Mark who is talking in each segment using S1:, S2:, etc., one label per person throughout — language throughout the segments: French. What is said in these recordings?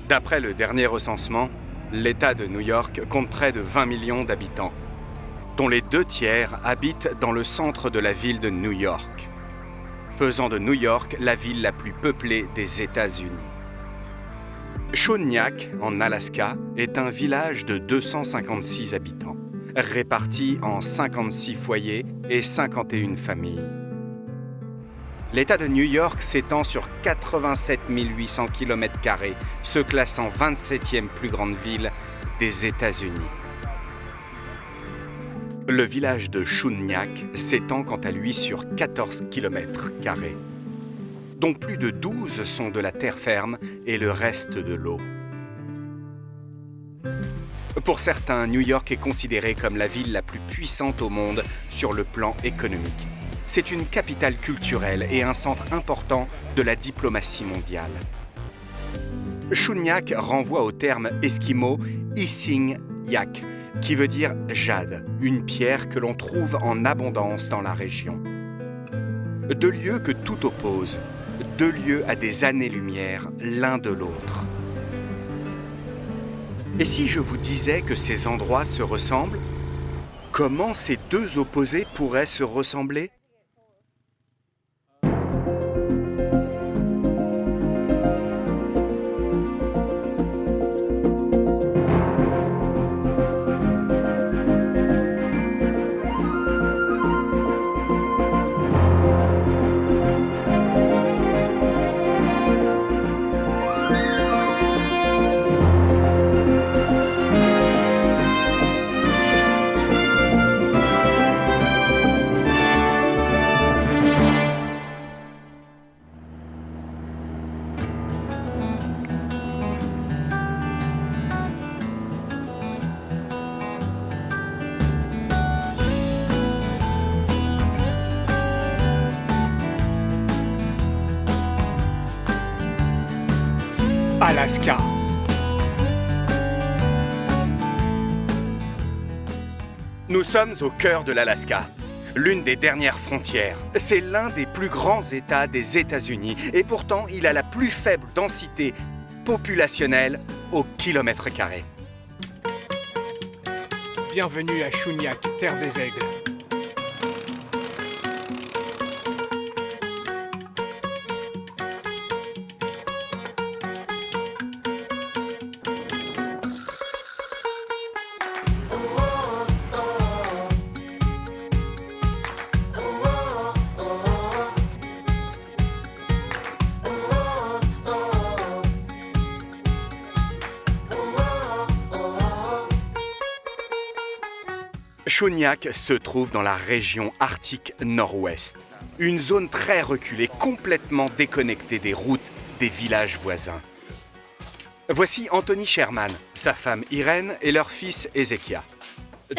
S1: D'après le dernier recensement, l'État de New York compte près de 20 millions d'habitants, dont les 2/3 habitent dans le centre de la ville de New York, faisant de New York la ville la plus peuplée des États-Unis. Shoniak, en Alaska, est un village de 256 habitants, répartis en 56 foyers et 51 familles. L'État de New York s'étend sur 87 800 km², se classant 27e plus grande ville des États-Unis. Le village de Shoniak s'étend quant à lui sur 14 km², dont plus de 12 sont de la terre ferme et le reste de l'eau. Pour certains, New York est considérée comme la ville la plus puissante au monde sur le plan économique. C'est une capitale culturelle et un centre important de la diplomatie mondiale. Shoniak renvoie au terme esquimau Ising Yak, qui veut dire jade, une pierre que l'on trouve en abondance dans la région. Deux lieux que tout oppose, deux lieux à des années-lumière l'un de l'autre. Et si je vous disais que ces endroits se ressemblent, comment ces deux opposés pourraient se ressembler ?
S2: Alaska.
S1: Nous sommes au cœur de l'Alaska, l'une des dernières frontières. C'est l'un des plus grands États des États-Unis et pourtant il a la plus faible densité populationnelle au kilomètre carré.
S2: Bienvenue à Shoniak, terre des aigles.
S1: Shoniak se trouve dans la région arctique nord-ouest, une zone très reculée, complètement déconnectée des routes des villages voisins. Voici Anthony Sherman, sa femme Irène et leur fils Ezekia.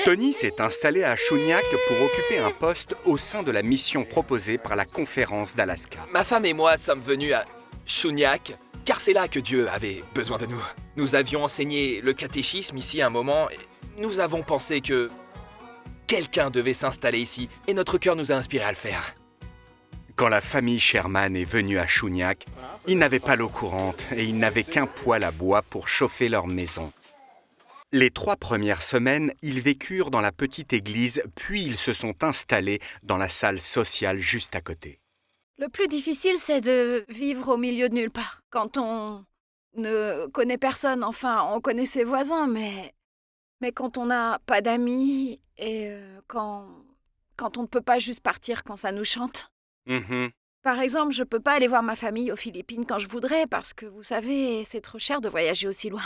S1: Tony s'est installé à Shoniak pour occuper un poste au sein de la mission proposée par la conférence d'Alaska.
S3: Ma femme et moi sommes venus à Shoniak, car c'est là que Dieu avait besoin de nous. Nous avions enseigné le catéchisme ici un moment et nous avons pensé que quelqu'un devait s'installer ici et notre cœur nous a inspiré à le faire.
S1: Quand la famille Sherman est venue à Shoniak, ils n'avaient pas l'eau courante et ils n'avaient qu'un poêle à bois pour chauffer leur maison. Les 3 premières semaines, ils vécurent dans la petite église, puis ils se sont installés dans la salle sociale juste à côté.
S4: Le plus difficile, c'est de vivre au milieu de nulle part. Quand on ne connaît personne, enfin, on connaît ses voisins, mais quand on n'a pas d'amis et quand on ne peut pas juste partir quand ça nous chante. Par exemple, je ne peux pas aller voir ma famille aux Philippines quand je voudrais parce que, vous savez, c'est trop cher de voyager aussi loin.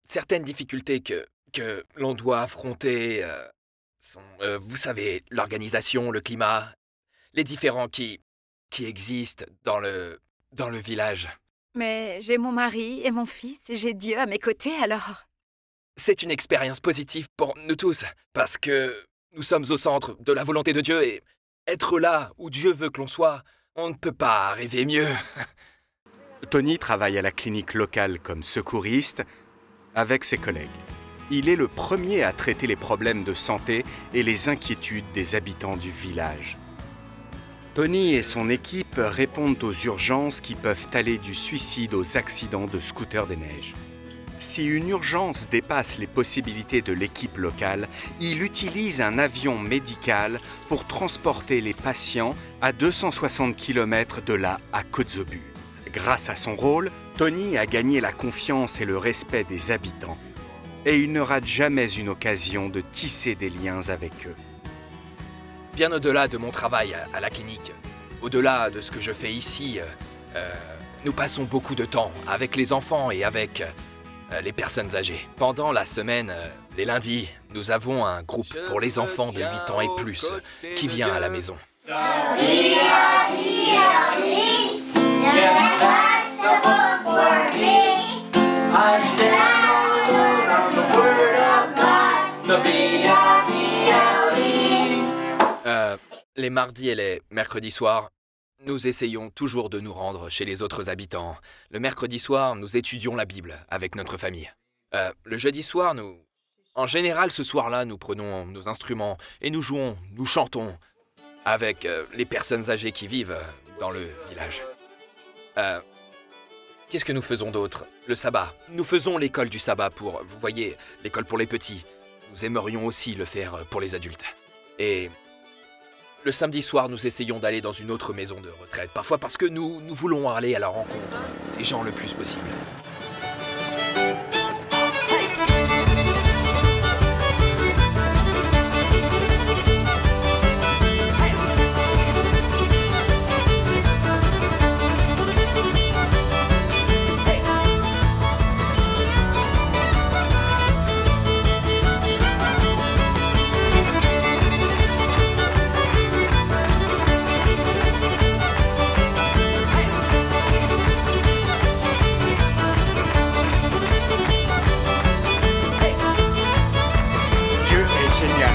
S3: Certaines difficultés que l'on doit affronter sont, vous savez, l'organisation, le climat, les différends qui existent dans le village.
S4: Mais j'ai mon mari et mon fils et j'ai Dieu à mes côtés, alors...
S3: C'est une expérience positive pour nous tous, parce que nous sommes au centre de la volonté de Dieu et être là où Dieu veut que l'on soit, on ne peut pas rêver mieux.
S1: Tony travaille à la clinique locale comme secouriste avec ses collègues. Il est le premier à traiter les problèmes de santé et les inquiétudes des habitants du village. Tony et son équipe répondent aux urgences qui peuvent aller du suicide aux accidents de scooters des neiges. Si une urgence dépasse les possibilités de l'équipe locale, il utilise un avion médical pour transporter les patients à 260 km de là à Kotzebue. Grâce à son rôle, Tony a gagné la confiance et le respect des habitants. Et il ne rate jamais une occasion de tisser des liens avec eux.
S3: Bien au-delà de mon travail à la clinique, au-delà de ce que je fais ici, nous passons beaucoup de temps avec les enfants et avec les personnes âgées. Pendant la semaine, les lundis, nous avons un groupe pour les enfants de 8 ans et plus qui vient à la maison. Les mardis et les mercredis soirs, nous essayons toujours de nous rendre chez les autres habitants. Le mercredi soir, nous étudions la Bible avec notre famille. Le jeudi soir, en général, ce soir-là, nous prenons nos instruments et nous jouons, nous chantons avec les personnes âgées qui vivent dans le village. Qu'est-ce que nous faisons d'autre? Le sabbat. Nous faisons l'école du sabbat vous voyez, l'école pour les petits. Nous aimerions aussi le faire pour les adultes. Et le samedi soir, nous essayons d'aller dans une autre maison de retraite. Parfois parce que nous voulons aller à la rencontre des gens le plus possible.
S2: Dieu est génial.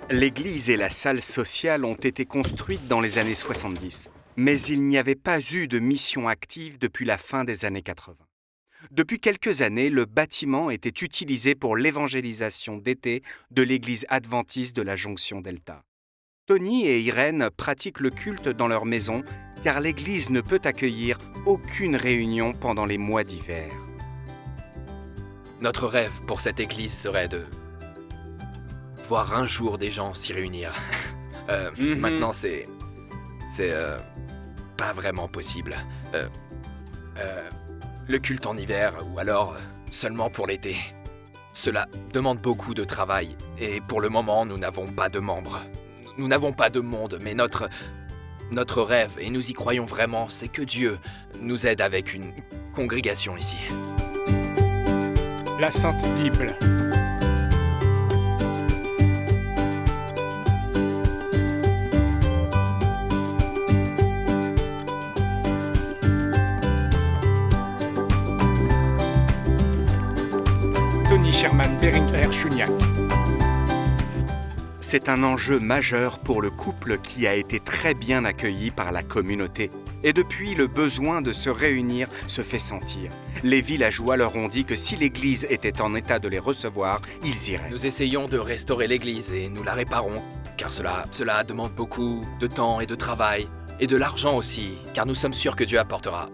S1: L'église et la salle sociale ont été construites dans les années 70, mais il n'y avait pas eu de mission active depuis la fin des années 80. Depuis quelques années, le bâtiment était utilisé pour l'évangélisation d'été de l'église adventiste de la Jonction Delta. Tony et Irène pratiquent le culte dans leur maison car l'église ne peut accueillir aucune réunion pendant les mois d'hiver.
S3: Notre rêve pour cette église serait de voir un jour des gens s'y réunir. Maintenant, c'est pas vraiment possible. Le culte en hiver, ou alors seulement pour l'été. Cela demande beaucoup de travail, et pour le moment, nous n'avons pas de membres. Nous n'avons pas de monde, mais notre rêve, et nous y croyons vraiment, c'est que Dieu nous aide avec une congrégation ici.
S2: La Sainte Bible. Tony Sherman Beringer Chuniak.
S1: C'est un enjeu majeur pour le couple qui a été très bien accueilli par la communauté. Et depuis, le besoin de se réunir se fait sentir. Les villageois leur ont dit que si l'église était en état de les recevoir, ils iraient.
S3: Nous essayons de restaurer l'église et nous la réparons, car cela demande beaucoup de temps et de travail, et de l'argent aussi, car nous sommes sûrs que Dieu apportera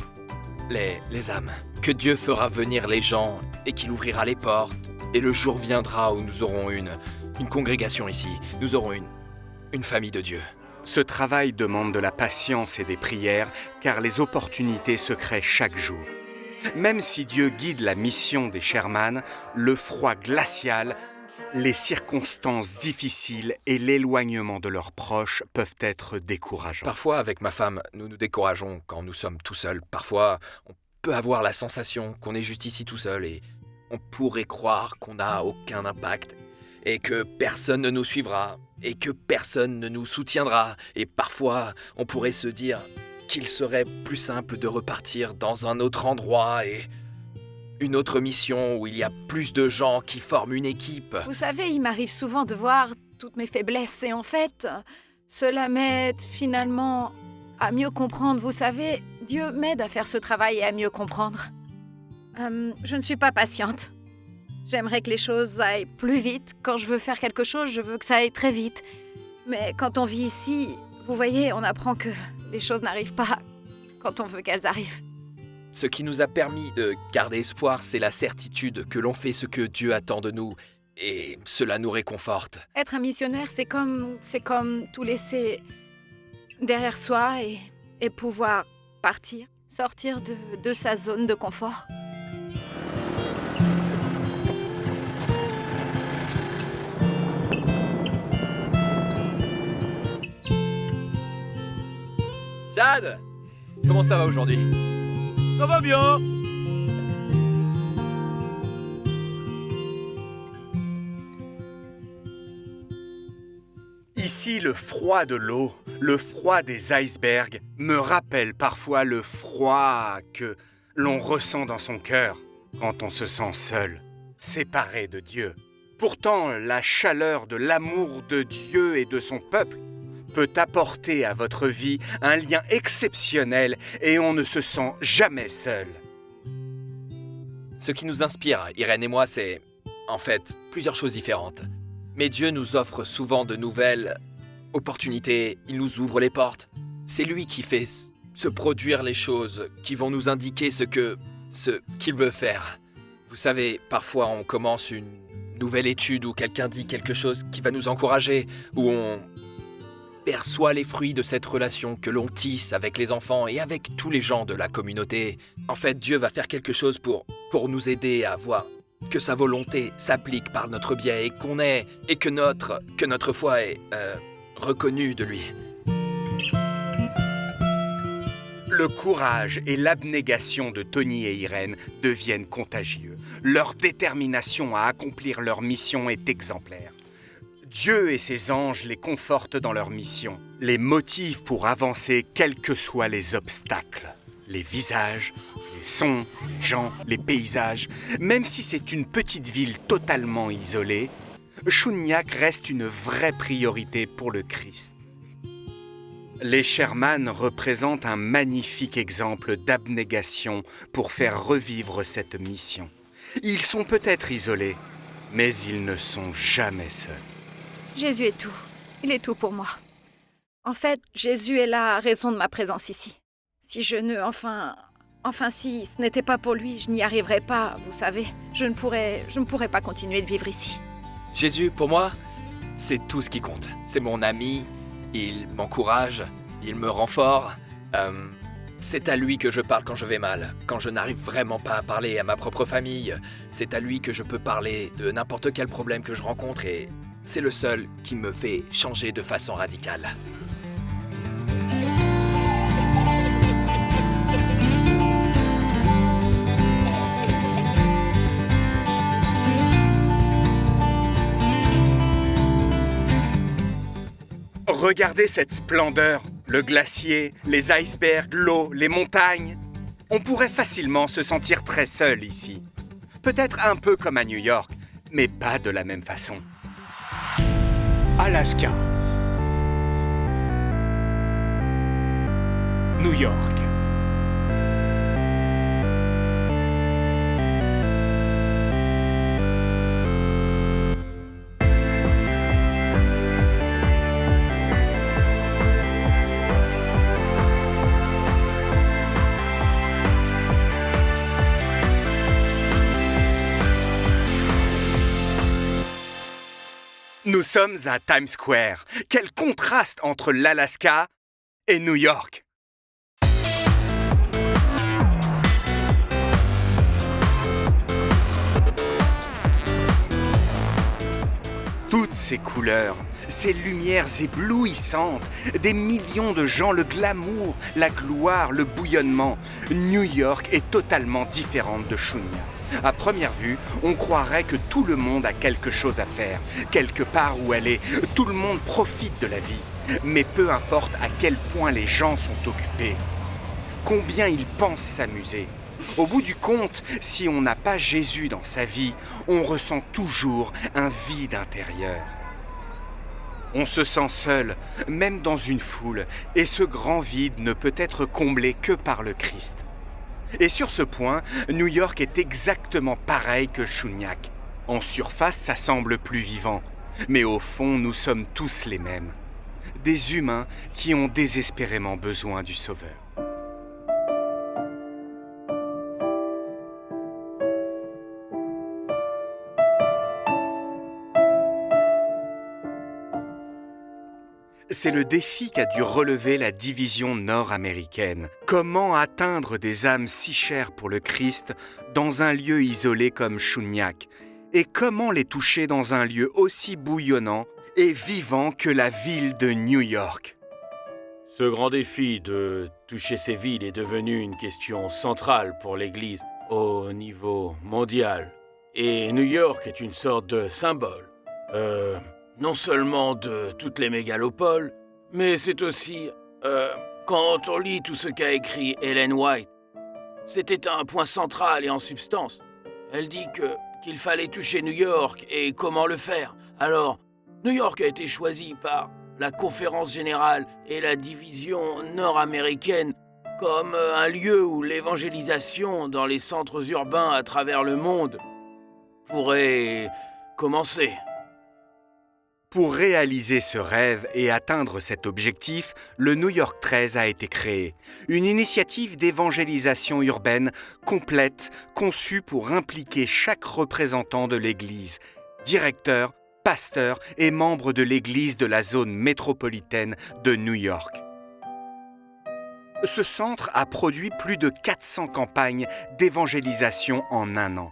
S3: les âmes, que Dieu fera venir les gens et qu'il ouvrira les portes, et le jour viendra où nous aurons une congrégation ici, nous aurons une famille de Dieu.
S1: Ce travail demande de la patience et des prières, car les opportunités se créent chaque jour. Même si Dieu guide la mission des Sherman, le froid glacial, les circonstances difficiles et l'éloignement de leurs proches peuvent être décourageants.
S3: Parfois, avec ma femme, nous nous décourageons quand nous sommes tout seuls. Parfois, on peut avoir la sensation qu'on est juste ici tout seul et on pourrait croire qu'on n'a aucun impact et que personne ne nous suivra et que personne ne nous soutiendra. Et parfois, on pourrait se dire qu'il serait plus simple de repartir dans un autre endroit et une autre mission où il y a plus de gens qui forment une équipe.
S4: Vous savez, il m'arrive souvent de voir toutes mes faiblesses et en fait, cela m'aide finalement à mieux comprendre. Vous savez, Dieu m'aide à faire ce travail et à mieux comprendre. Je ne suis pas patiente. J'aimerais que les choses aillent plus vite. Quand je veux faire quelque chose, je veux que ça aille très vite. Mais quand on vit ici, vous voyez, on apprend que les choses n'arrivent pas quand on veut qu'elles arrivent.
S3: Ce qui nous a permis de garder espoir, c'est la certitude que l'on fait ce que Dieu attend de nous. Et cela nous réconforte.
S4: Être un missionnaire, c'est comme tout laisser derrière soi et pouvoir partir, sortir de sa zone de confort.
S3: Jade, comment ça va aujourd'hui?
S5: Ça va bien.
S1: Ici, le froid de l'eau, le froid des icebergs, me rappelle parfois le froid que l'on ressent dans son cœur quand on se sent seul, séparé de Dieu. Pourtant, la chaleur de l'amour de Dieu et de son peuple peut apporter à votre vie un lien exceptionnel et on ne se sent jamais seul.
S3: Ce qui nous inspire, Irène et moi, c'est, en fait, plusieurs choses différentes. Mais Dieu nous offre souvent de nouvelles opportunités, il nous ouvre les portes. C'est lui qui fait se produire les choses qui vont nous indiquer ce qu'il veut faire. Vous savez, parfois on commence une nouvelle étude où quelqu'un dit quelque chose qui va nous encourager, où on perçoit les fruits de cette relation que l'on tisse avec les enfants et avec tous les gens de la communauté. En fait, Dieu va faire quelque chose pour nous aider à voir que sa volonté s'applique par notre biais et que notre foi est reconnue de lui.
S1: Le courage et l'abnégation de Tony et Irène deviennent contagieux. Leur détermination à accomplir leur mission est exemplaire. Dieu et ses anges les confortent dans leur mission, les motivent pour avancer quels que soient les obstacles. Les visages, les sons, les gens, les paysages. Même si c'est une petite ville totalement isolée, Shunyak reste une vraie priorité pour le Christ. Les Sherman représentent un magnifique exemple d'abnégation pour faire revivre cette mission. Ils sont peut-être isolés, mais ils ne sont jamais seuls.
S4: Jésus est tout. Il est tout pour moi. En fait, Jésus est la raison de ma présence ici. Si si ce n'était pas pour lui, je n'y arriverais pas, vous savez. Je ne pourrais pas continuer de vivre ici.
S3: Jésus, pour moi, c'est tout ce qui compte. C'est mon ami, il m'encourage, il me rend fort. C'est à lui que je parle quand je vais mal, quand je n'arrive vraiment pas à parler à ma propre famille. C'est à lui que je peux parler de n'importe quel problème que je rencontre et c'est le seul qui me fait changer de façon radicale.
S1: Regardez cette splendeur, le glacier, les icebergs, l'eau, les montagnes. On pourrait facilement se sentir très seul ici. Peut-être un peu comme à New York, mais pas de la même façon.
S2: Alaska. New York.
S1: Nous sommes à Times Square. Quel contraste entre l'Alaska et New York. Toutes ces couleurs, ces lumières éblouissantes, des millions de gens, le glamour, la gloire, le bouillonnement. New York est totalement différente de Shunyak. À première vue, on croirait que tout le monde a quelque chose à faire, quelque part où elle est. Tout le monde profite de la vie, mais peu importe à quel point les gens sont occupés, combien ils pensent s'amuser. Au bout du compte, si on n'a pas Jésus dans sa vie, on ressent toujours un vide intérieur. On se sent seul, même dans une foule, et ce grand vide ne peut être comblé que par le Christ. Et sur ce point, New York est exactement pareil que Shunyak. En surface, ça semble plus vivant, mais au fond, nous sommes tous les mêmes. Des humains qui ont désespérément besoin du Sauveur. C'est le défi qu'a dû relever la division nord-américaine. Comment atteindre des âmes si chères pour le Christ dans un lieu isolé comme Shuniak? Et comment les toucher dans un lieu aussi bouillonnant et vivant que la ville de New York?
S5: Ce grand défi de toucher ces villes est devenu une question centrale pour l'Église au niveau mondial. Et New York est une sorte de symbole. Non seulement de toutes les mégalopoles, mais c'est aussi, quand on lit tout ce qu'a écrit Ellen White, c'était un point central et en substance. Elle dit qu'il fallait toucher New York et comment le faire. Alors, New York a été choisi par la Conférence générale et la division nord-américaine comme un lieu où l'évangélisation dans les centres urbains à travers le monde pourrait commencer.
S1: Pour réaliser ce rêve et atteindre cet objectif, le New York 13 a été créé. Une initiative d'évangélisation urbaine complète, conçue pour impliquer chaque représentant de l'Église, directeur, pasteur et membre de l'Église de la zone métropolitaine de New York. Ce centre a produit plus de 400 campagnes d'évangélisation en un an.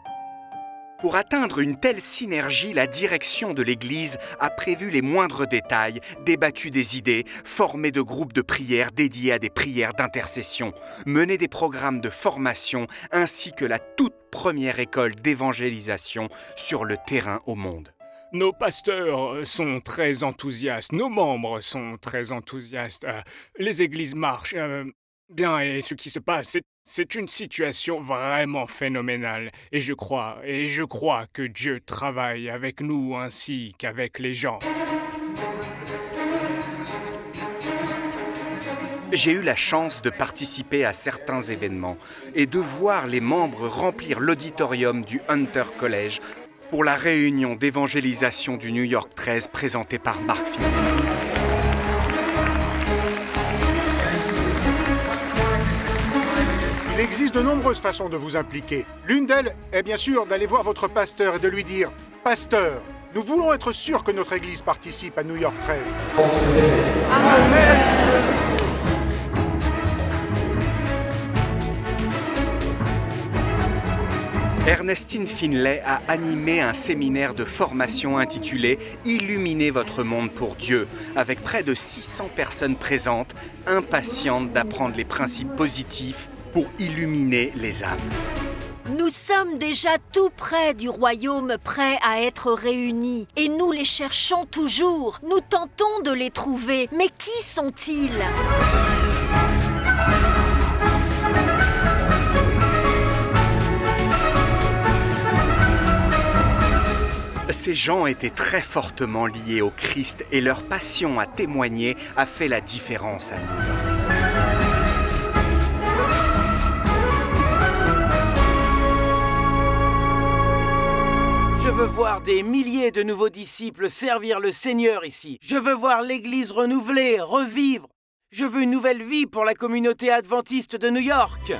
S1: Pour atteindre une telle synergie, la direction de l'Église a prévu les moindres détails, débattu des idées, formé de groupes de prière dédiés à des prières d'intercession, mené des programmes de formation ainsi que la toute première école d'évangélisation sur le terrain au monde.
S2: Nos pasteurs sont très enthousiastes, nos membres sont très enthousiastes, les églises marchent bien et ce qui se passe, c'est une situation vraiment phénoménale et je crois que Dieu travaille avec nous ainsi qu'avec les gens.
S1: J'ai eu la chance de participer à certains événements et de voir les membres remplir l'auditorium du Hunter College pour la réunion d'évangélisation du New York 13 présentée par Mark Finley.
S6: Il existe de nombreuses façons de vous impliquer. L'une d'elles est bien sûr d'aller voir votre pasteur et de lui dire « Pasteur, nous voulons être sûrs que notre Église participe à New York 13. »
S1: Ernestine Finlay a animé un séminaire de formation intitulé « Illuminez votre monde pour Dieu » avec près de 600 personnes présentes, impatientes d'apprendre les principes positifs pour illuminer les âmes.
S7: Nous sommes déjà tout près du royaume, prêts à être réunis. Et nous les cherchons toujours. Nous tentons de les trouver. Mais qui sont-ils ?
S1: Ces gens étaient très fortement liés au Christ et leur passion à témoigner a fait la différence à New York.
S8: Je veux voir des milliers de nouveaux disciples servir le Seigneur ici. Je veux voir l'Église renouvelée, revivre. Je veux une nouvelle vie pour la communauté adventiste de New York.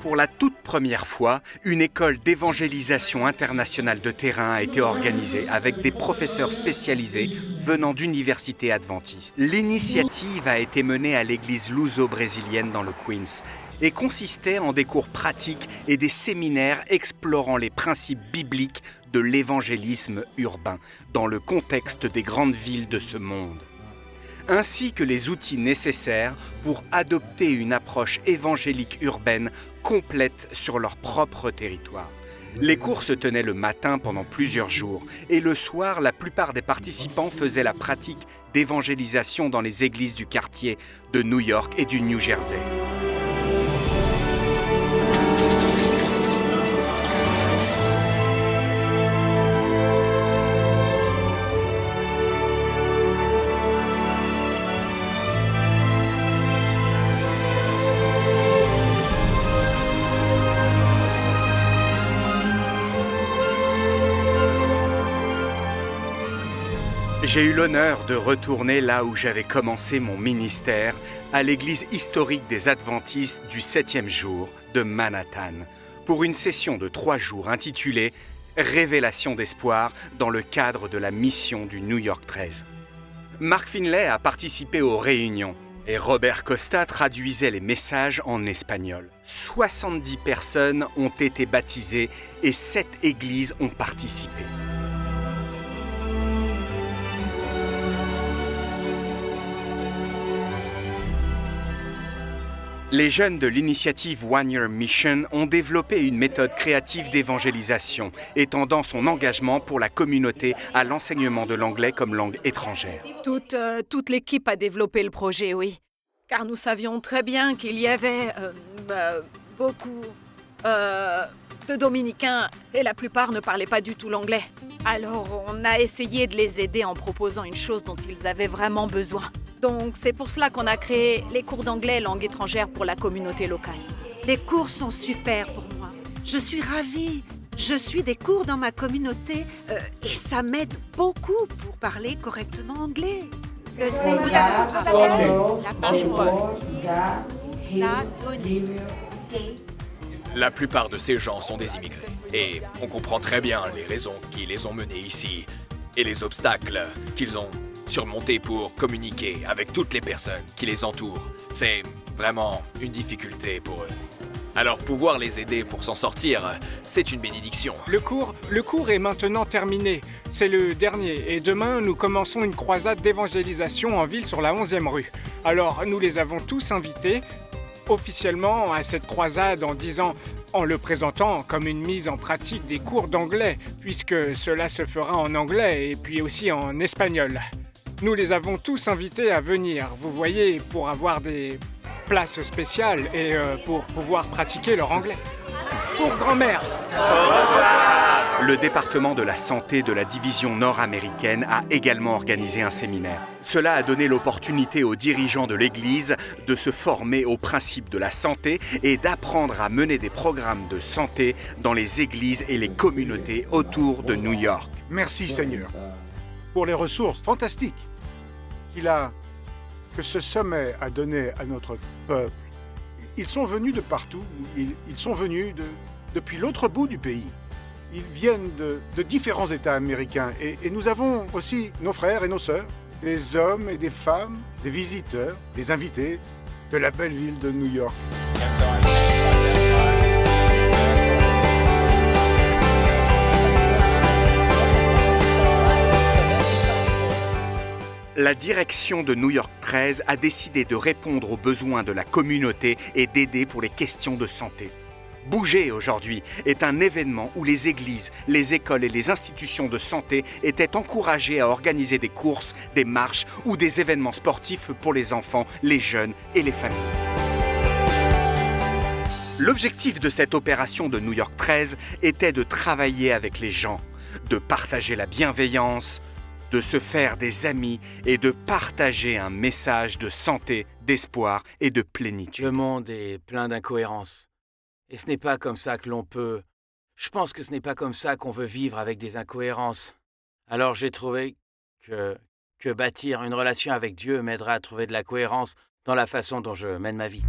S1: Pour la toute première fois, une école d'évangélisation internationale de terrain a été organisée avec des professeurs spécialisés venant d'universités adventistes. L'initiative a été menée à l'église luso-brésilienne dans le Queens et consistait en des cours pratiques et des séminaires explorant les principes bibliques de l'évangélisme urbain dans le contexte des grandes villes de ce monde, ainsi que les outils nécessaires pour adopter une approche évangélique urbaine complète sur leur propre territoire. Les cours se tenaient le matin pendant plusieurs jours et le soir, la plupart des participants faisaient la pratique d'évangélisation dans les églises du quartier de New York et du New Jersey. J'ai eu l'honneur de retourner là où j'avais commencé mon ministère, à l'église historique des Adventistes du 7e jour de Manhattan, pour une session de 3 jours intitulée « Révélation d'espoir » dans le cadre de la mission du New York 13. Mark Finlay a participé aux réunions et Robert Costa traduisait les messages en espagnol. 70 personnes ont été baptisées et 7 églises ont participé. Les jeunes de l'initiative One Year Mission ont développé une méthode créative d'évangélisation, étendant son engagement pour la communauté à l'enseignement de l'anglais comme langue étrangère.
S4: Toute l'équipe a développé le projet, oui. Car nous savions très bien qu'il y avait beaucoup de Dominicains et la plupart ne parlaient pas du tout l'anglais. Alors on a essayé de les aider en proposant une chose dont ils avaient vraiment besoin. Donc c'est pour cela qu'on a créé les cours d'anglais langue étrangère pour la communauté locale.
S9: Les cours sont super pour moi. Je suis ravie. Je suis des cours dans ma communauté et ça m'aide beaucoup pour parler correctement anglais. Le Seigneur la donné.
S3: La plupart de ces gens sont des immigrés. Et on comprend très bien les raisons qui les ont menés ici et les obstacles qu'ils ont surmontés pour communiquer avec toutes les personnes qui les entourent. C'est vraiment une difficulté pour eux. Alors pouvoir les aider pour s'en sortir, c'est une bénédiction.
S2: Le cours est maintenant terminé. C'est le dernier et demain, nous commençons une croisade d'évangélisation en ville sur la 11e rue. Alors, nous les avons tous invités officiellement à cette croisade en le présentant comme une mise en pratique des cours d'anglais, puisque cela se fera en anglais et puis aussi en espagnol. Nous les avons tous invités à venir, vous voyez, pour avoir des places spéciales et pour pouvoir pratiquer leur anglais. Pour grand-mère!
S1: Le département de la santé de la division nord-américaine a également organisé un séminaire. Cela a donné l'opportunité aux dirigeants de l'Église de se former aux principes de la santé et d'apprendre à mener des programmes de santé dans les églises et les communautés autour de New York.
S6: Merci Seigneur pour les ressources fantastiques que ce sommet a donné à notre peuple. Ils sont venus de partout, ils sont venus depuis l'autre bout du pays. Ils viennent de différents États américains et nous avons aussi nos frères et nos sœurs, des hommes et des femmes, des visiteurs, des invités de la belle ville de New York.
S1: La direction de New York 13 a décidé de répondre aux besoins de la communauté et d'aider pour les questions de santé. Bouger aujourd'hui est un événement où les églises, les écoles et les institutions de santé étaient encouragées à organiser des courses, des marches ou des événements sportifs pour les enfants, les jeunes et les familles. L'objectif de cette opération de New York 13 était de travailler avec les gens, de partager la bienveillance, de se faire des amis et de partager un message de santé, d'espoir et de plénitude.
S8: Le monde est plein d'incohérences. Et ce n'est pas comme ça que l'on peut... Je pense que ce n'est pas comme ça qu'on veut vivre avec des incohérences. Alors j'ai trouvé que bâtir une relation avec Dieu m'aidera à trouver de la cohérence dans la façon dont je mène ma vie.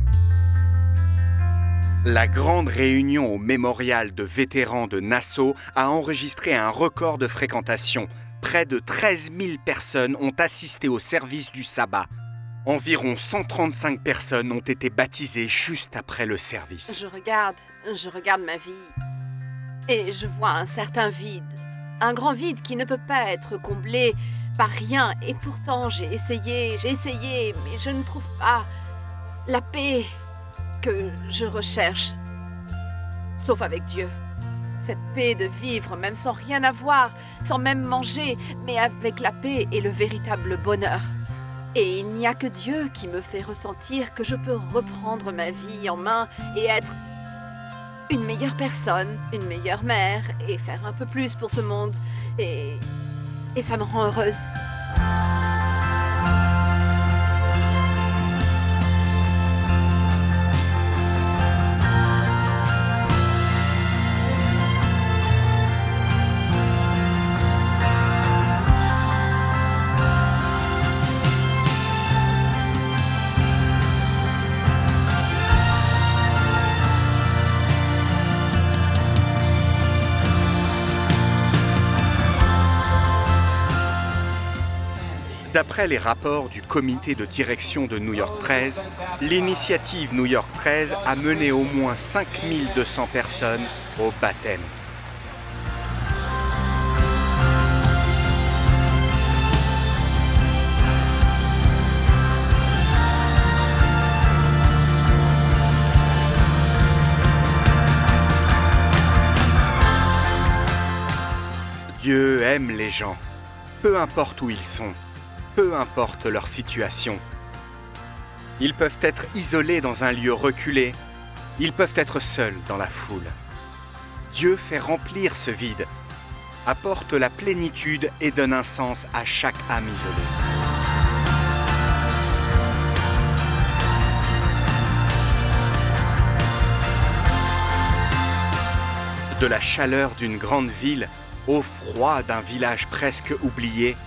S1: La grande réunion au mémorial de vétérans de Nassau a enregistré un record de fréquentation. Près de 13 000 personnes ont assisté au service du sabbat. Environ 135 personnes ont été baptisées juste après le service.
S10: Je regarde ma vie et je vois un certain vide. Un grand vide qui ne peut pas être comblé par rien. Et pourtant, j'ai essayé, mais je ne trouve pas la paix que je recherche, sauf avec Dieu. Cette paix de vivre, même sans rien avoir, sans même manger, mais avec la paix et le véritable bonheur. Et il n'y a que Dieu qui me fait ressentir que je peux reprendre ma vie en main et être une meilleure personne, une meilleure mère et faire un peu plus pour ce monde. Et ça me rend heureuse.
S1: D'après les rapports du comité de direction de New York 13, l'initiative New York 13 a mené au moins 5200 personnes au baptême. Dieu aime les gens, peu importe où ils sont, peu importe leur situation. Ils peuvent être isolés dans un lieu reculé, ils peuvent être seuls dans la foule. Dieu fait remplir ce vide, apporte la plénitude et donne un sens à chaque âme isolée. De la chaleur d'une grande ville au froid d'un village presque oublié,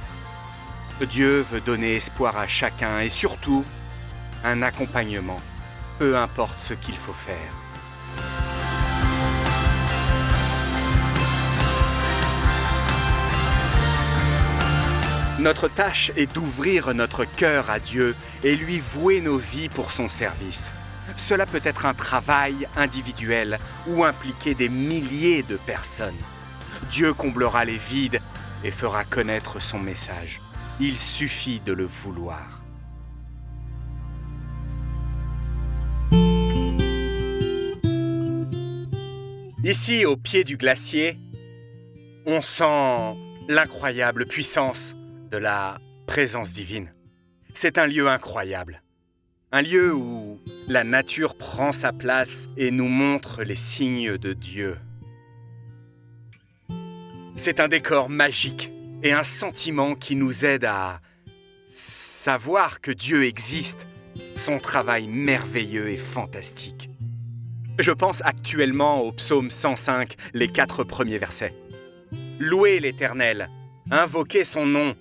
S1: Dieu veut donner espoir à chacun et surtout un accompagnement, peu importe ce qu'il faut faire. Notre tâche est d'ouvrir notre cœur à Dieu et lui vouer nos vies pour son service. Cela peut être un travail individuel ou impliquer des milliers de personnes. Dieu comblera les vides et fera connaître son message. Il suffit de le vouloir. Ici, au pied du glacier, on sent l'incroyable puissance de la présence divine. C'est un lieu incroyable. Un lieu où la nature prend sa place et nous montre les signes de Dieu. C'est un décor magique et un sentiment qui nous aide à savoir que Dieu existe, son travail merveilleux et fantastique. Je pense actuellement au psaume 105, les 4 premiers versets. Louez l'Éternel, invoquez son nom,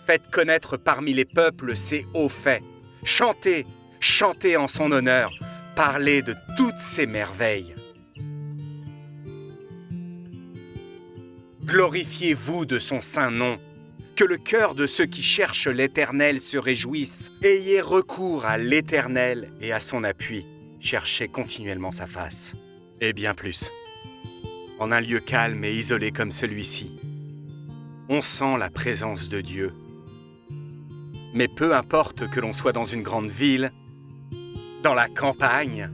S1: faites connaître parmi les peuples ses hauts faits, chantez, chantez en son honneur, parlez de toutes ses merveilles. Glorifiez-vous de son saint nom, que le cœur de ceux qui cherchent l'Éternel se réjouisse. Ayez recours à l'Éternel et à son appui. Cherchez continuellement sa face. Et bien plus. En un lieu calme et isolé comme celui-ci, on sent la présence de Dieu. Mais peu importe que l'on soit dans une grande ville, dans la campagne,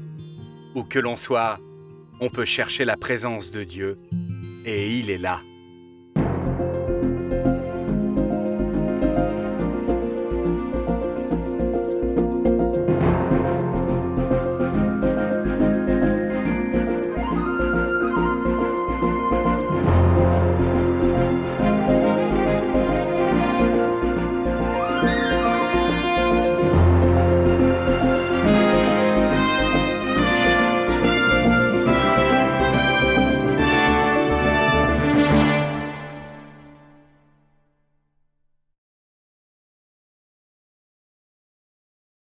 S1: où que l'on soit, on peut chercher la présence de Dieu, et il est là.